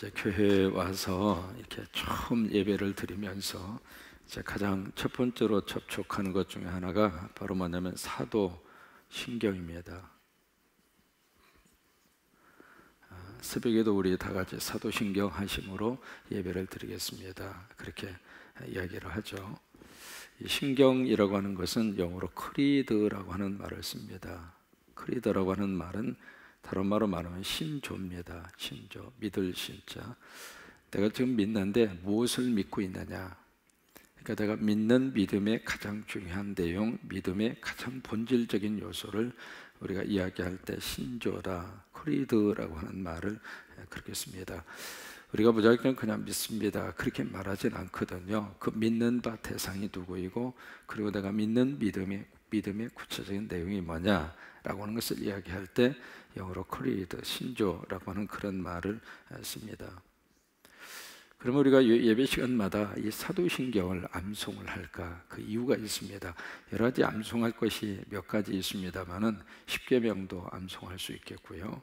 이제 교회에 와서 이렇게 처음 예배를 드리면서 이제 가장 첫 번째로 접촉하는 것 중에 하나가 바로 뭐냐면 사도신경입니다. 새벽에도 우리 다 같이 사도신경 하심으로 예배를 드리겠습니다. 그렇게 이야기를 하죠. 이 신경이라고 하는 것은 영어로 크리드라고 하는 말을 씁니다. 크리드라고 하는 말은 다른 말로 말하면 신조입니다. 신조, 믿을 신자. 내가 지금 믿는데 무엇을 믿고 있느냐? 그러니까 내가 믿는 믿음의 가장 중요한 내용, 믿음의 가장 본질적인 요소를 우리가 이야기할 때 신조라, 크리드라고 하는 말을 그렇게 씁니다. 우리가 무작정 그냥 믿습니다 그렇게 말하진 않거든요. 그 믿는 바 대상이 누구이고, 그리고 내가 믿는 믿음의 구체적인 내용이 뭐냐라고 하는 것을 이야기할 때 영어로 크리드, 신조라고 하는 그런 말을 씁니다. 그러면 우리가 예배 시간마다 이 사도신경을 암송을 할까? 그 이유가 있습니다. 여러 가지 암송할 것이 몇 가지 있습니다만은 십계명도 암송할 수 있겠고요.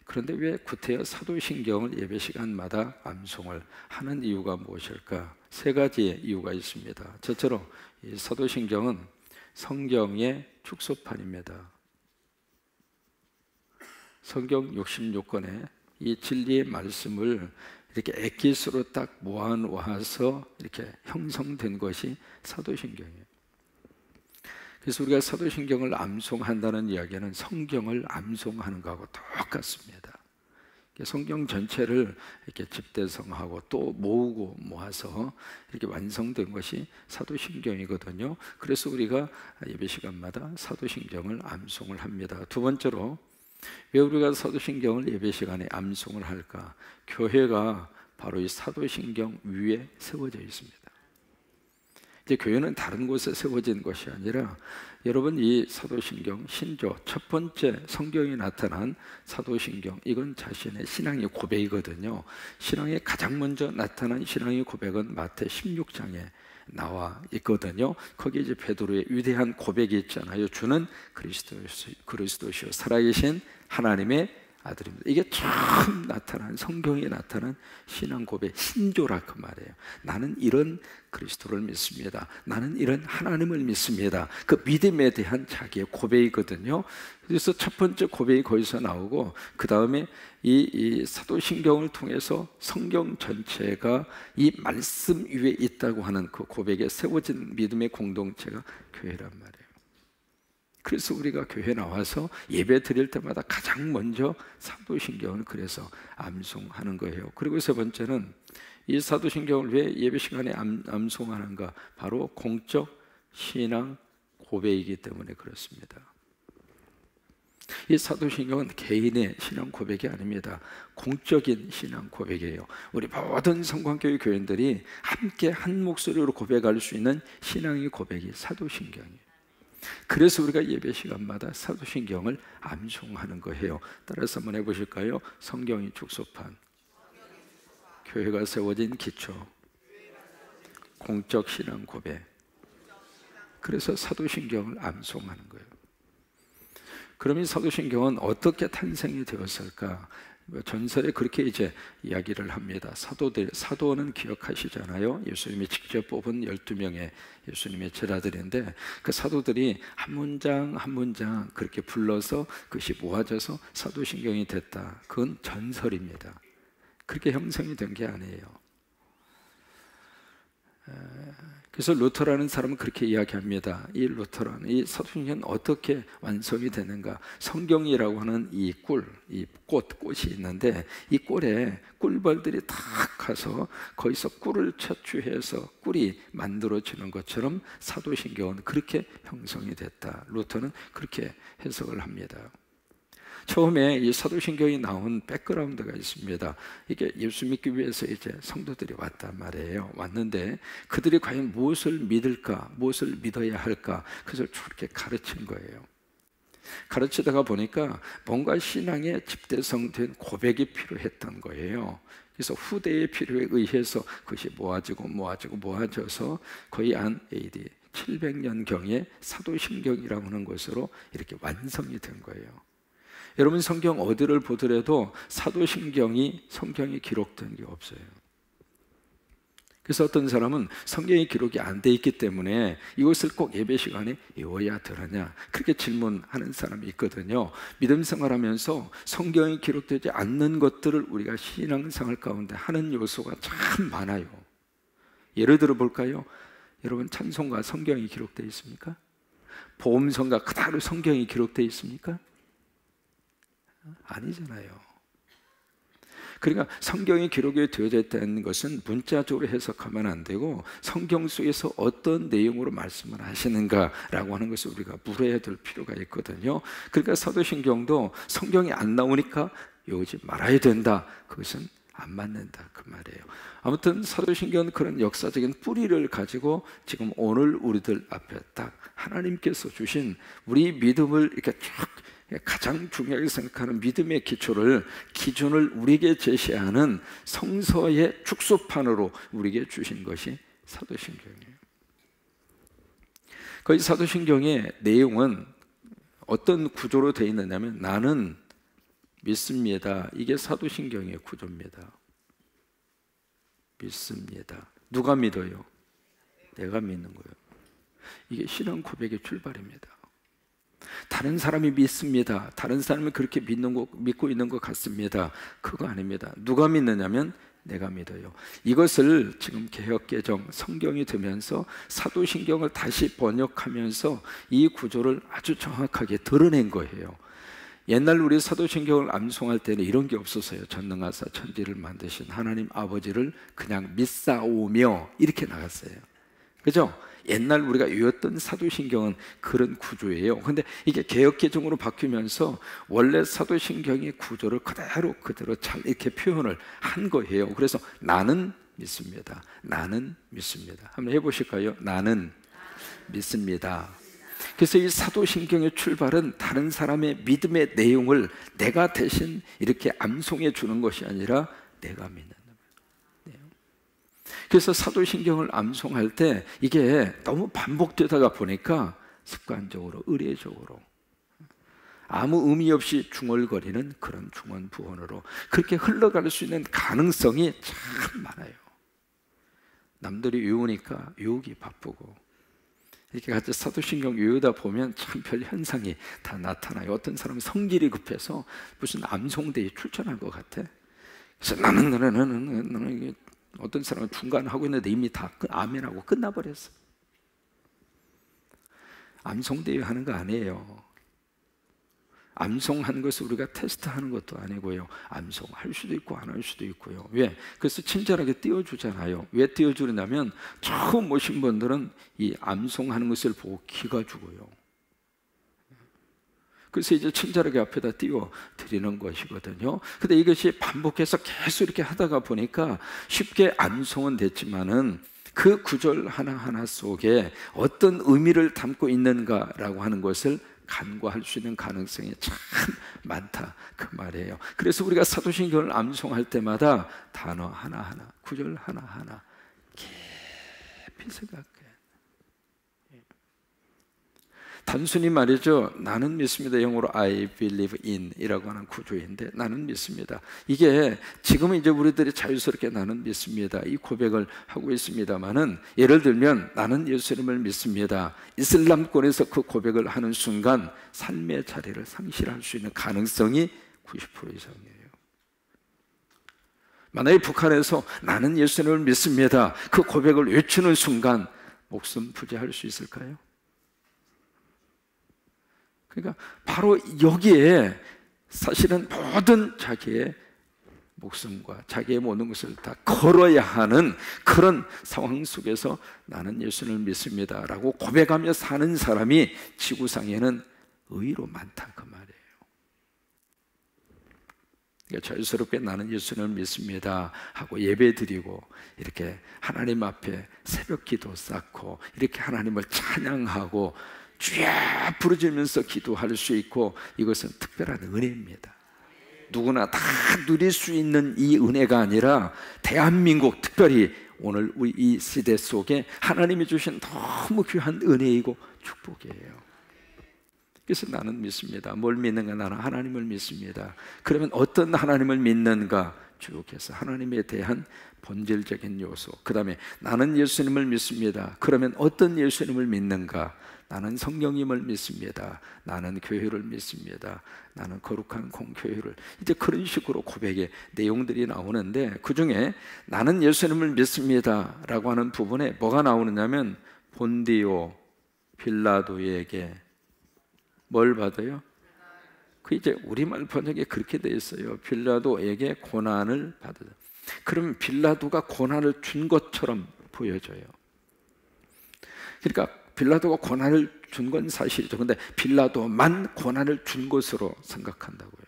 그런데 왜 구태여 사도신경을 예배 시간마다 암송을 하는 이유가 무엇일까? 세 가지의 이유가 있습니다. 첫째로 이 사도신경은 성경의 축소판입니다. 성경 66권에 이 진리의 말씀을 이렇게 엑기스로 딱 모아서 이렇게 형성된 것이 사도신경이에요. 그래서 우리가 사도신경을 암송한다는 이야기는 성경을 암송하는 것하고 똑같습니다. 성경 전체를 이렇게 집대성하고 또 모으고 모아서 이렇게 완성된 것이 사도신경이거든요. 그래서 우리가 예배 시간마다 사도신경을 암송을 합니다. 두 번째로, 왜 우리가 사도신경을 예배 시간에 암송을 할까? 교회가 바로 이 사도신경 위에 세워져 있습니다. 이제 교회는 다른 곳에 세워진 것이 아니라, 여러분, 이 사도신경, 신조, 첫 번째 성경에 나타난 사도신경, 이건 자신의 신앙의 고백이거든요. 신앙에 가장 먼저 나타난 신앙의 고백은 마태 16장에 나와 있거든요. 거기에 이제 베드로의 위대한 고백이 있잖아요. 주는 그리스도시요 살아계신 하나님의 아들입니다. 이게 처음 나타난, 성경에 나타난 신앙 고백, 신조라 그 말이에요. 나는 이런 그리스도를 믿습니다. 나는 이런 하나님을 믿습니다. 그 믿음에 대한 자기의 고백이거든요. 그래서 첫 번째 고백이 거기서 나오고, 그 다음에 이 사도신경을 통해서 성경 전체가 이 말씀 위에 있다고 하는 그 고백에 세워진 믿음의 공동체가 교회란 말이에요. 그래서 우리가 교회 나와서 예배 드릴 때마다 가장 먼저 사도신경을 그래서 암송하는 거예요. 그리고 세 번째는, 이 사도신경을 왜 예배 시간에 암송하는가? 바로 공적 신앙 고백이기 때문에 그렇습니다. 이 사도신경은 개인의 신앙 고백이 아닙니다. 공적인 신앙 고백이에요. 우리 모든 성광교회 교인들이 함께 한 목소리로 고백할 수 있는 신앙의 고백이 사도신경이에요. 그래서 우리가 예배 시간마다 사도신경을 암송하는 거예요. 따라서 한번 해보실까요? 성경이 축소판, 교회가 세워진 기초, 공적 신앙 고백. 그래서 사도신경을 암송하는 거예요. 그럼 이 사도신경은 어떻게 탄생이 되었을까? 전설에 그렇게 이제 이야기를 합니다. 사도는 기억하시잖아요. 예수님이 직접 뽑은 12명의 예수님의 제자들인데, 그 사도들이 한 문장 한 문장 그렇게 불러서 그것이 모아져서 사도신경이 됐다. 그건 전설입니다. 그렇게 형성이 된 게 아니에요. 그래서 루터라는 사람은 그렇게 이야기합니다. 이 루터라는 이 사도신경은 어떻게 완성이 되는가? 성경이라고 하는 이 꽃이 있는데, 이 꿀에 꿀벌들이 다 가서 거기서 꿀을 채취해서 꿀이 만들어지는 것처럼 사도신경은 그렇게 형성이 됐다. 루터는 그렇게 해석을 합니다. 처음에 이 사도신경이 나온 백그라운드가 있습니다. 이게 예수 믿기 위해서 이제 성도들이 왔단 말이에요. 왔는데 그들이 과연 무엇을 믿을까, 무엇을 믿어야 할까, 그것을 저렇게 가르친 거예요. 가르치다가 보니까 뭔가 신앙에 집대성된 고백이 필요했던 거예요. 그래서 후대의 필요에 의해서 그것이 모아져서 거의 한 AD 700년경에 사도신경이라고 하는 것으로 이렇게 완성이 된 거예요. 여러분 성경 어디를 보더라도 사도신경이 성경에 기록된 게 없어요. 그래서 어떤 사람은 성경에 기록이 안 돼 있기 때문에 이것을 꼭 예배 시간에 외워야 되느냐 그렇게 질문하는 사람이 있거든요. 믿음 생활하면서 성경에 기록되지 않는 것들을 우리가 신앙생활 가운데 하는 요소가 참 많아요. 예를 들어 볼까요? 여러분 찬송가 성경에 기록되어 있습니까? 보험성가 그대로 성경에 기록되어 있습니까? 아니잖아요. 그러니까 성경에 기록이 되어져 있다는 것은 문자적으로 해석하면 안 되고 성경 속에서 어떤 내용으로 말씀을 하시는가라고 하는 것을 우리가 물어야 될 필요가 있거든요. 그러니까 사도신경도 성경이 안 나오니까 외우지 말아야 된다, 그것은 안 맞는다 그 말이에요. 아무튼 사도신경은 그런 역사적인 뿌리를 가지고 지금 오늘 우리들 앞에 딱 하나님께서 주신 우리 믿음을 이렇게 쫙 가장 중요하게 생각하는 믿음의 기준을 우리에게 제시하는 성서의 축소판으로 우리에게 주신 것이 사도신경이에요. 거기 사도신경의 내용은 어떤 구조로 되어 있느냐면 나는 믿습니다. 이게 사도신경의 구조입니다. 믿습니다. 누가 믿어요? 내가 믿는 거예요. 이게 신앙 고백의 출발입니다. 다른 사람이 믿습니다. 다른 사람이 그렇게 믿고 있는 것 같습니다. 그거 아닙니다. 누가 믿느냐면 내가 믿어요. 이것을 지금 개역개정 성경이 되면서 사도신경을 다시 번역하면서 이 구조를 아주 정확하게 드러낸 거예요. 옛날 우리 사도신경을 암송할 때는 이런 게 없었어요. 전능하사 천지를 만드신 하나님 아버지를 그냥 믿사오며 이렇게 나갔어요. 그죠? 옛날 우리가 외웠던 사도신경은 그런 구조예요. 근데 이게 개역개정으로 바뀌면서 원래 사도신경의 구조를 그대로 잘 이렇게 표현을 한 거예요. 그래서 나는 믿습니다. 나는 믿습니다. 한번 해보실까요? 나는 믿습니다. 그래서 이 사도신경의 출발은 다른 사람의 믿음의 내용을 내가 대신 이렇게 암송해 주는 것이 아니라 내가 믿는. 그래서 사도신경을 암송할 때 이게 너무 반복되다가 보니까 습관적으로 의례적으로 아무 의미 없이 중얼거리는 그런 중언부언으로 그렇게 흘러갈 수 있는 가능성이 참 많아요. 남들이 외우니까 외우기 바쁘고 이렇게 같이 사도신경 외우다 보면 참 별 현상이 다 나타나요. 어떤 사람은 성질이 급해서 무슨 암송대에 출전할 것 같아. 그래서 나는 어떤 사람은 중간 하고 있는데 이미 다 아멘하고 끝나버렸어. 암송대회 하는 거 아니에요. 암송하는 것을 우리가 테스트하는 것도 아니고요. 암송할 수도 있고 안 할 수도 있고요. 왜? 그래서 친절하게 띄워주잖아요. 왜 띄워주냐면 처음 오신 분들은 이 암송하는 것을 보고 기가 죽어요. 그래서 이제 친절하게 앞에다 띄워 드리는 것이거든요. 근데 이것이 반복해서 계속 이렇게 하다가 보니까 쉽게 암송은 됐지만은 그 구절 하나하나 속에 어떤 의미를 담고 있는가라고 하는 것을 간과할 수 있는 가능성이 참 많다 그 말이에요. 그래서 우리가 사도신경을 암송할 때마다 단어 하나하나, 구절 하나하나 깊이 생각해. 단순히 말이죠. 나는 믿습니다. 영어로 I believe in 이라고 하는 구조인데 나는 믿습니다. 이게 지금은 이제 우리들이 자유스럽게 나는 믿습니다. 이 고백을 하고 있습니다만은 예를 들면 나는 예수님을 믿습니다. 이슬람권에서 그 고백을 하는 순간 삶의 자리를 상실할 수 있는 가능성이 90% 이상이에요. 만약에 북한에서 나는 예수님을 믿습니다. 그 고백을 외치는 순간 목숨 부지할 수 있을까요? 그러니까 바로 여기에 사실은 모든 자기의 목숨과 자기의 모든 것을 다 걸어야 하는 그런 상황 속에서 나는 예수님을 믿습니다 라고 고백하며 사는 사람이 지구상에는 의외로 많다 그 말이에요. 그러니까 자유스럽게 나는 예수님을 믿습니다 하고 예배 드리고 이렇게 하나님 앞에 새벽 기도 쌓고 이렇게 하나님을 찬양하고 주여 부르짖으면서 기도할 수 있고 이것은 특별한 은혜입니다. 누구나 다 누릴 수 있는 이 은혜가 아니라 대한민국 특별히 오늘 우리 이 시대 속에 하나님이 주신 너무 귀한 은혜이고 축복이에요. 그래서 나는 믿습니다. 뭘 믿는가? 나는 하나님을 믿습니다. 그러면 어떤 하나님을 믿는가? 쭉 해서 하나님에 대한 본질적인 요소. 그 다음에 나는 예수님을 믿습니다. 그러면 어떤 예수님을 믿는가? 나는 성령님을 믿습니다. 나는 교회를 믿습니다. 나는 거룩한 공교회를. 이제 그런 식으로 고백의 내용들이 나오는데, 그 중에 나는 예수님을 믿습니다 라고 하는 부분에 뭐가 나오느냐면, 본디오 빌라도에게 뭘 받아요? 그 이제 우리말 번역에 그렇게 돼 있어요. 빌라도에게 고난을 받으다. 그러면 빌라도가 고난을 준 것처럼 보여져요. 그러니까 빌라도가 고난을 준 건 사실이죠. 근데 빌라도만 고난을 준 것으로 생각한다고요.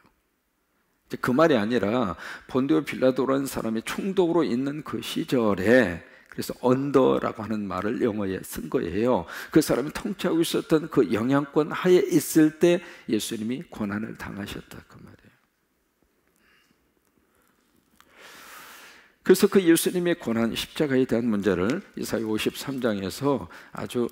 이제 그 말이 아니라 본디오 빌라도라는 사람이 총독으로 있는 그 시절에, 그래서 언더라고 하는 말을 영어에 쓴 거예요. 그 사람이 통치하고 있었던 그 영향권 하에 있을 때 예수님이 고난을 당하셨다, 그 말이에요. 그래서 그 예수님의 고난, 십자가에 대한 문제를 이사야 53장에서 아주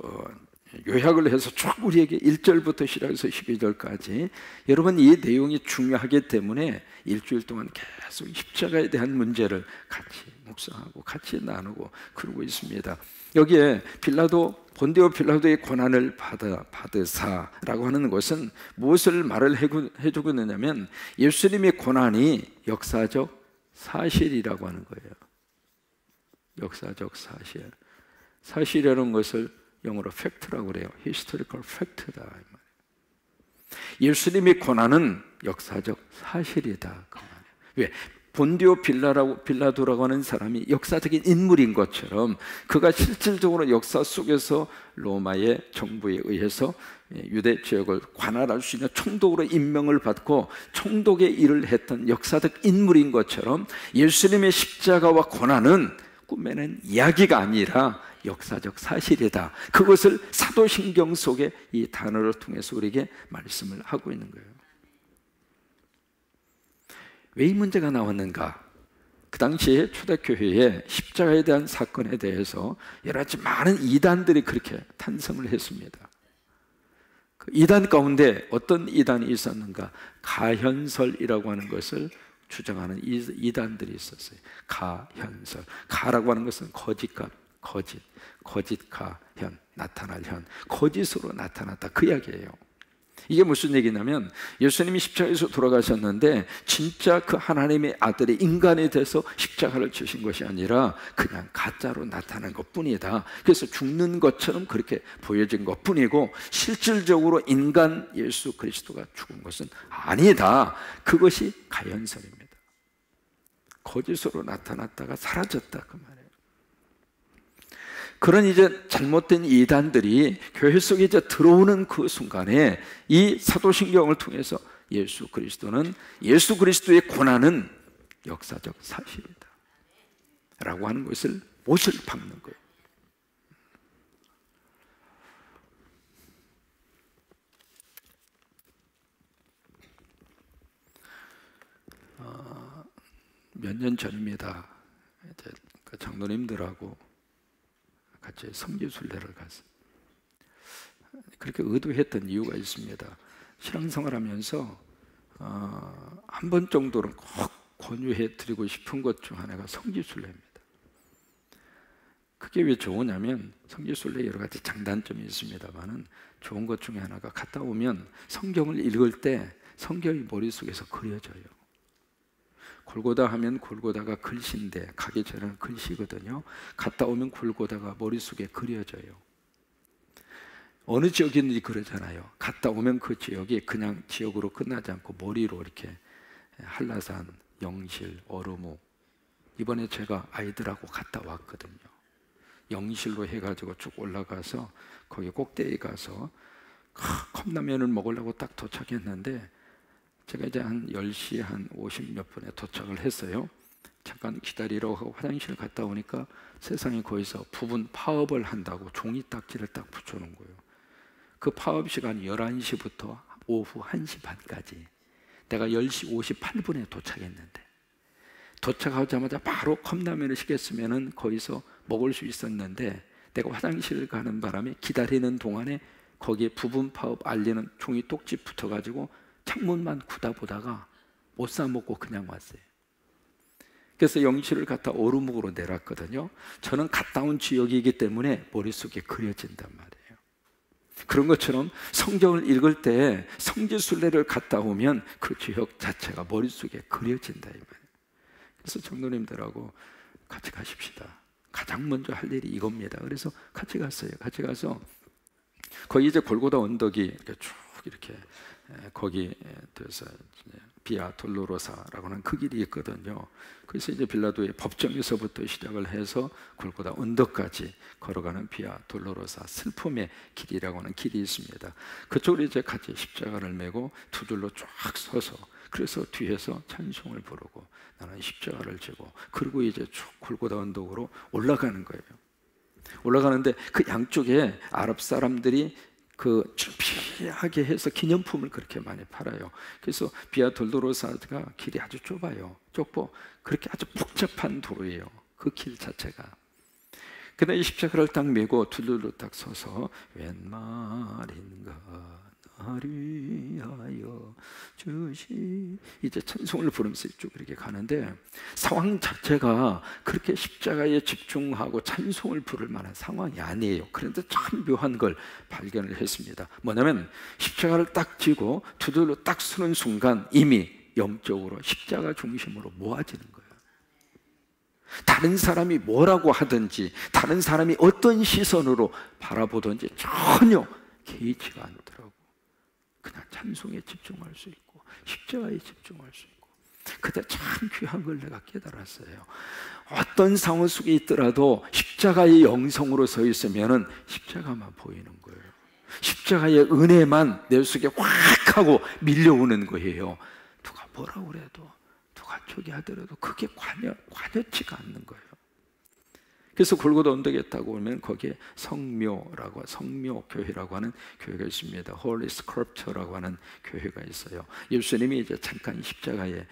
요약을 해서 쭉 우리에게 1절부터 시작해서 12절까지, 여러분 이 내용이 중요하기 때문에 일주일 동안 계속 십자가에 대한 문제를 같이 묵상하고 같이 나누고 그러고 있습니다. 여기에 본디오 빌라도의 고난을 받으사라고 하는 것은 무엇을 말을 해주고 있느냐면, 예수님의 고난이 역사적 사실이라고 하는 거예요. 역사적 사실. 사실이라는 것을 영어로 팩트라고 그래요. historical fact다. 예수님의 고난은 역사적 사실이다, 그 말이에요. 왜? 본디오 빌라도라고 하는 사람이 역사적인 인물인 것처럼 그가 실질적으로 역사 속에서 로마의 정부에 의해서 유대 지역을 관할할 수 있는 총독으로 임명을 받고 총독의 일을 했던 역사적 인물인 것처럼, 예수님의 십자가와 고난은 꾸며낸 이야기가 아니라 역사적 사실이다. 그것을 사도신경 속에 이 단어를 통해서 우리에게 말씀을 하고 있는 거예요. 왜 이 문제가 나왔는가? 그 당시에 초대교회에 십자가에 대한 사건에 대해서 여러 가지 많은 이단들이 그렇게 탄생을 했습니다. 그 이단 가운데 어떤 이단이 있었는가? 가현설이라고 하는 것을 주장하는 이단들이 있었어요. 가현설. 가라고 하는 것은 거짓가, 거짓 가현, 나타날 현, 거짓으로 나타났다, 그 이야기예요. 이게 무슨 얘기냐면, 예수님이 십자가에서 돌아가셨는데 진짜 그 하나님의 아들이 인간이 돼서 십자가를 지신 것이 아니라 그냥 가짜로 나타난 것뿐이다. 그래서 죽는 것처럼 그렇게 보여진 것뿐이고 실질적으로 인간 예수 그리스도가 죽은 것은 아니다. 그것이 가현설입니다. 거짓으로 나타났다가 사라졌다, 그 말이에요. 그런 이제 잘못된 이단들이 교회 속에 이제 들어오는 그 순간에 이 사도신경을 통해서 예수 그리스도의 고난은 역사적 사실이다 라고 하는 것을 못을 박는 거예요. 몇 년 전입니다. 이제 그 장로님들하고 같이 성지순례를 갔어요. 그렇게 의도했던 이유가 있습니다. 신앙생활하면서 한 번 정도는 꼭 권유해 드리고 싶은 것 중 하나가 성지순례입니다. 그게 왜 좋으냐면, 성지순례 여러 가지 장단점이 있습니다만은 좋은 것 중에 하나가, 갔다 오면 성경을 읽을 때 성경이 머릿속에서 그려져요. 골고다 하면 골고다가 글씨인데 가기 전에는 글씨거든요. 갔다 오면 골고다가 머릿속에 그려져요. 어느 지역이든지 그러잖아요. 갔다 오면 그 지역이 그냥 지역으로 끝나지 않고 머리로 이렇게 한라산, 영실, 어루무, 이번에 제가 아이들하고 갔다 왔거든요. 영실로 해가지고 쭉 올라가서 거기 꼭대기 가서 컵라면을 먹으려고 딱 도착했는데, 제가 이제 한 10시 한 50 몇 분에 도착을 했어요. 잠깐 기다리러 하고 화장실 갔다 오니까 세상에 거기서 부분 파업을 한다고 종이 딱지를 딱 붙여놓은 거예요. 그 파업 시간이 11시부터 오후 1시 반까지. 내가 10시 58분에 도착했는데, 도착하자마자 바로 컵라면을 시켰으면 거기서 먹을 수 있었는데, 내가 화장실을 가는 바람에 기다리는 동안에 거기에 부분 파업 알리는 종이 똑지 붙어가지고 창문만 구다 보다가 못 사먹고 그냥 왔어요. 그래서 영치를 갖다 오르목으로 내놨거든요. 저는 갔다 온 지역이기 때문에 머릿속에 그려진단 말이에요. 그런 것처럼 성경을 읽을 때 성지순례를 갔다 오면 그 지역 자체가 머릿속에 그려진다 이 말이에요. 그래서 장로님들하고 같이 가십시다. 가장 먼저 할 일이 이겁니다. 그래서 같이 갔어요. 같이 가서 거기 이제 골고다 언덕이 이렇게 쭉 이렇게 거기 돼서 비아 돌로로사라고 하는 그 길이 있거든요. 그래서 이제 빌라도의 법정에서부터 시작을 해서 골고다 언덕까지 걸어가는 비아 돌로로사 슬픔의 길이라고 하는 길이 있습니다. 그쪽으로 이제 같이 십자가를 메고 두 줄로 쫙 서서 그래서 뒤에서 찬송을 부르고 나는 십자가를 지고 그리고 이제 쭉 골고다 언덕으로 올라가는 거예요. 올라가는데 그 양쪽에 아랍 사람들이 그 준비하게 해서 기념품을 그렇게 많이 팔아요. 그래서 비아 돌로로사가 길이 아주 좁아요. 좁고 그렇게 아주 복잡한 도로예요. 그 길 자체가. 근데 이 십자가를 딱 메고 둘러로 딱 서서 웬 말인가 나를 위하여 주시 이제 찬송을 부르면서 쭉 이렇게 가는데 상황 자체가 그렇게 십자가에 집중하고 찬송을 부를 만한 상황이 아니에요. 그런데 참 묘한 걸 발견을 했습니다. 뭐냐면 십자가를 딱 쥐고 두들로 딱 서는 순간 이미 영적으로 십자가 중심으로 모아지는 거예요. 다른 사람이 뭐라고 하든지 다른 사람이 어떤 시선으로 바라보든지 전혀 개의치가 않더라고. 그냥 찬송에 집중할 수 있고 십자가에 집중할 수 있고 그때 참 귀한 걸 내가 깨달았어요. 어떤 상황 속에 있더라도 십자가의 영성으로 서 있으면 십자가만 보이는 거예요. 십자가의 은혜만 내 속에 확 하고 밀려오는 거예요. 누가 뭐라고 그래도 누가 저기 하더라도 그게 관여치가 않는 거예요. 그래서 골고다 언덕에 타고 오면 거기에 성묘교회라고 하는 교회가 있습니다. Holy Sculpture라고 하는 교회가 있어요. 예수님이 이제 잠깐 십자가에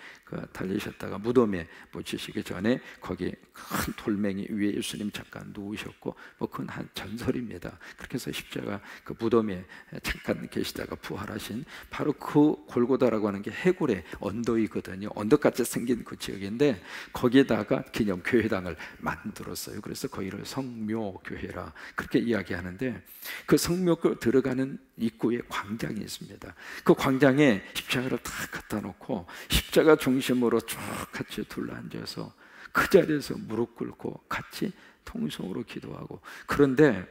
달리셨다가 무덤에 묻히시기 전에 거기 큰 돌멩이 위에 예수님 잠깐 누우셨고 뭐 그건 한 전설입니다. 그렇게 해서 십자가 그 무덤에 잠깐 계시다가 부활하신 바로 그 골고다라고 하는 게 해골의 언덕이거든요. 언덕같이 생긴 그 지역인데 거기에다가 기념 교회당을 만들었어요. 그래서 거기를 성묘교회라 그렇게 이야기하는데 그 성묘교 들어가는 입구에 광장이 있습니다. 그 광장에 십자가를 딱 갖다 놓고 십자가 중심으로 쭉 같이 둘러앉아서 그 자리에서 무릎 꿇고 같이 통성으로 기도하고 그런데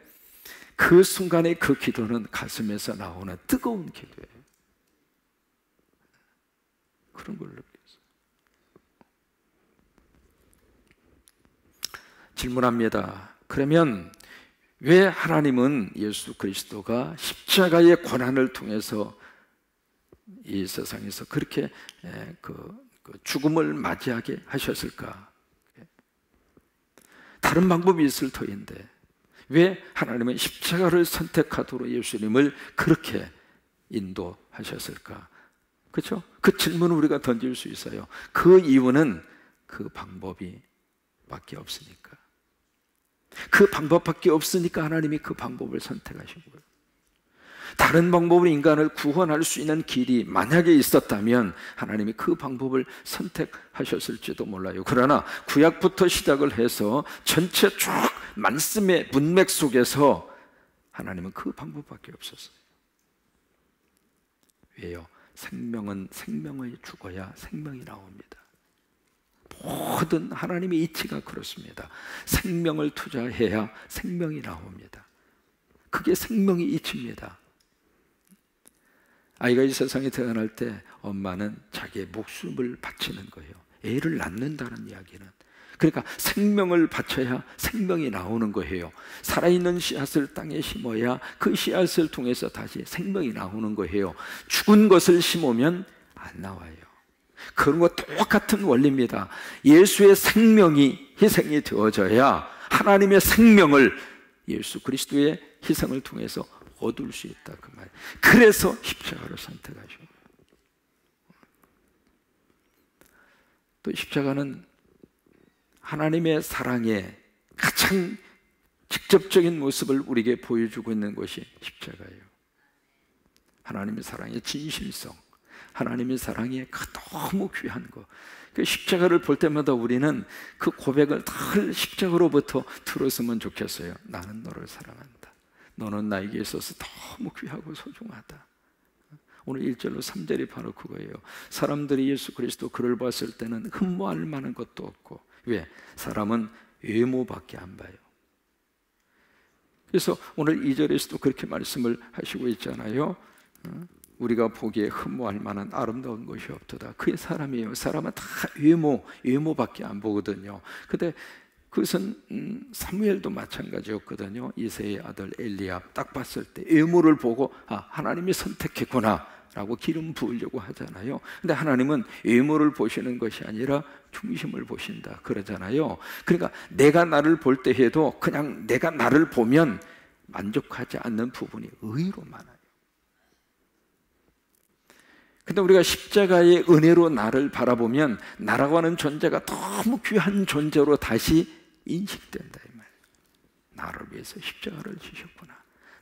그 순간에 그 기도는 가슴에서 나오는 뜨거운 기도예요. 그런 걸 느꼈어요. 질문합니다. 그러면 왜 하나님은 예수 그리스도가 십자가의 고난을 통해서 이 세상에서 그렇게 그 죽음을 맞이하게 하셨을까? 다른 방법이 있을 터인데 왜 하나님은 십자가를 선택하도록 예수님을 그렇게 인도하셨을까? 그렇죠? 그 질문을 우리가 던질 수 있어요. 그 이유는 그 방법이 밖에 없으니까. 그 방법밖에 없으니까 하나님이 그 방법을 선택하신 거예요. 다른 방법으로 인간을 구원할 수 있는 길이 만약에 있었다면 하나님이 그 방법을 선택하셨을지도 몰라요. 그러나 구약부터 시작을 해서 전체 쭉 말씀의 문맥 속에서 하나님은 그 방법밖에 없었어요. 왜요? 생명은 생명을 죽어야 생명이 나옵니다. 모든 하나님의 이치가 그렇습니다. 생명을 투자해야 생명이 나옵니다. 그게 생명의 이치입니다. 아이가 이 세상에 태어날 때 엄마는 자기의 목숨을 바치는 거예요. 애를 낳는다는 이야기는. 그러니까 생명을 바쳐야 생명이 나오는 거예요. 살아있는 씨앗을 땅에 심어야 그 씨앗을 통해서 다시 생명이 나오는 거예요. 죽은 것을 심으면 안 나와요. 그런 거 똑같은 원리입니다. 예수의 생명이 희생이 되어져야 하나님의 생명을 예수 그리스도의 희생을 통해서 얻을 수 있다 그 말. 그래서 십자가를 선택하셔. 또 십자가는 하나님의 사랑의 가장 직접적인 모습을 우리에게 보여주고 있는 것이 십자가예요. 하나님의 사랑의 진실성, 하나님의 사랑이 너무 귀한 거. 그 십자가를 볼 때마다 우리는 그 고백을 늘 십자가로부터 들었으면 좋겠어요. 나는 너를 사랑한다. 너는 나에게 있어서 너무 귀하고 소중하다. 오늘 1절로 3절이 바로 그거예요. 사람들이 예수 그리스도 그를 봤을 때는 흠모할 만한 것도 없고, 왜? 사람은 외모밖에 안 봐요. 그래서 오늘 2절에서도 그렇게 말씀을 하시고 있잖아요. 우리가 보기에 흠모할 만한 아름다운 것이 없도다. 그게 사람이에요. 사람은 다 외모밖에 안 보거든요. 근데 그것은 사무엘도 마찬가지였거든요. 이새의 아들 엘리압 딱 봤을 때 외모를 보고 하나님이 선택했구나 라고 기름 부으려고 하잖아요. 근데 하나님은 외모를 보시는 것이 아니라 중심을 보신다 그러잖아요. 그러니까 내가 나를 볼 때 해도 그냥 내가 나를 보면 만족하지 않는 부분이 의외로 많아요. 근데 우리가 십자가의 은혜로 나를 바라보면 나라고 하는 존재가 너무 귀한 존재로 다시 인식된다 이 말이에요. 나를 위해서 십자가를 지셨구나.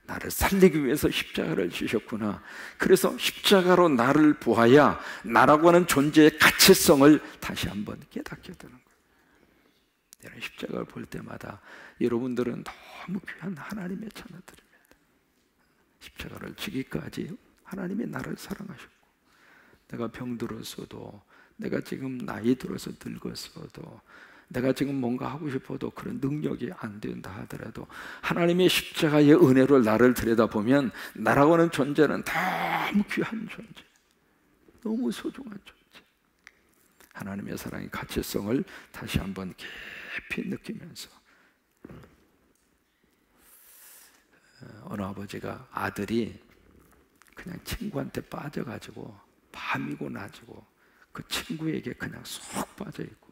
나를 살리기 위해서 십자가를 지셨구나. 그래서 십자가로 나를 보아야 나라고 하는 존재의 가치성을 다시 한번 깨닫게 되는 거예요. 여러분, 십자가를 볼 때마다 여러분들은 너무 귀한 하나님의 자녀들입니다. 십자가를 지기까지 하나님이 나를 사랑하셨고, 내가 병들었어도, 내가 지금 나이 들어서 늙었어도, 내가 지금 뭔가 하고 싶어도 그런 능력이 안 된다 하더라도 하나님의 십자가의 은혜로 나를 들여다보면 나라고 하는 존재는 너무 귀한 존재, 너무 소중한 존재, 하나님의 사랑의 가치성을 다시 한번 깊이 느끼면서, 어느 아버지가 아들이 그냥 친구한테 빠져가지고 밤이고 낮이고 그 친구에게 그냥 쏙 빠져있고,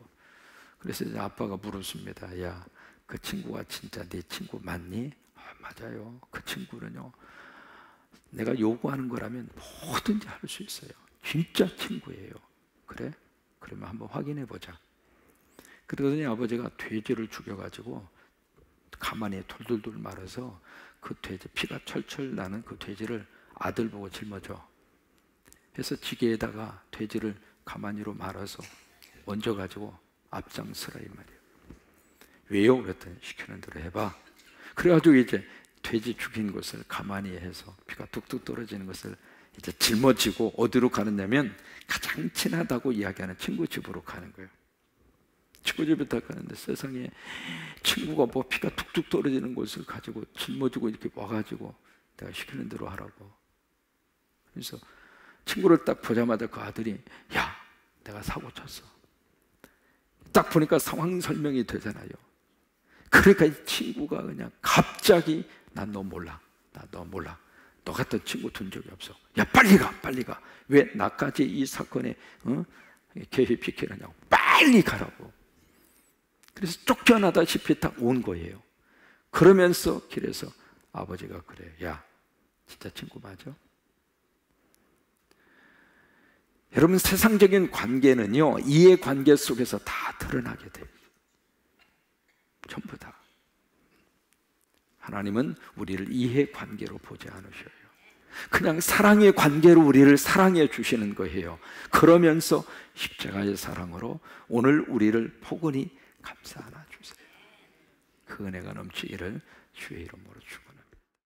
그래서 이제 아빠가 물었습니다. 야, 그 친구가 진짜 네 친구 맞니? 맞아요. 그 친구는요, 내가 요구하는 거라면 뭐든지 할 수 있어요. 진짜 친구예요. 그래? 그러면 한번 확인해 보자. 그러더니 아버지가 돼지를 죽여가지고 가만히 돌돌돌 말아서 그 돼지, 피가 철철 나는 그 돼지를 아들 보고 짊어져. 그래서 지게에다가 돼지를 가만히로 말아서 얹어가지고 앞장서라 이 말이에요. 왜요? 그랬더니 시키는 대로 해봐. 그래가지고 이제 돼지 죽인 것을 가만히 해서 피가 뚝뚝 떨어지는 것을 이제 짊어지고 어디로 가느냐면 가장 친하다고 이야기하는 친구 집으로 가는 거예요. 친구 집에 딱 가는데 세상에 친구가 뭐 피가 뚝뚝 떨어지는 것을 가지고 짊어지고 이렇게 와가지고 내가 시키는 대로 하라고. 그래서 친구를 딱 보자마자 그 아들이, 야, 내가 사고 쳤어. 딱 보니까 상황 설명이 되잖아요. 그러니까 이 친구가 그냥 갑자기, 난 너 몰라. 나 너 몰라. 너 같은 친구 둔 적이 없어. 야, 빨리 가, 빨리 가. 왜 나까지 이 사건에 개입시키느냐고. 빨리 가라고. 그래서 쫓겨나다시피 딱 온 거예요. 그러면서 길에서 아버지가 그래. 야, 진짜 친구 맞아? 여러분, 세상적인 관계는요, 이해관계 속에서 다 드러나게 돼요. 전부 다. 하나님은 우리를 이해관계로 보지 않으셔요. 그냥 사랑의 관계로 우리를 사랑해 주시는 거예요. 그러면서 십자가의 사랑으로 오늘 우리를 포근히 감싸 안아 주세요. 그 은혜가 넘치기를 주의 이름으로 축원합니다.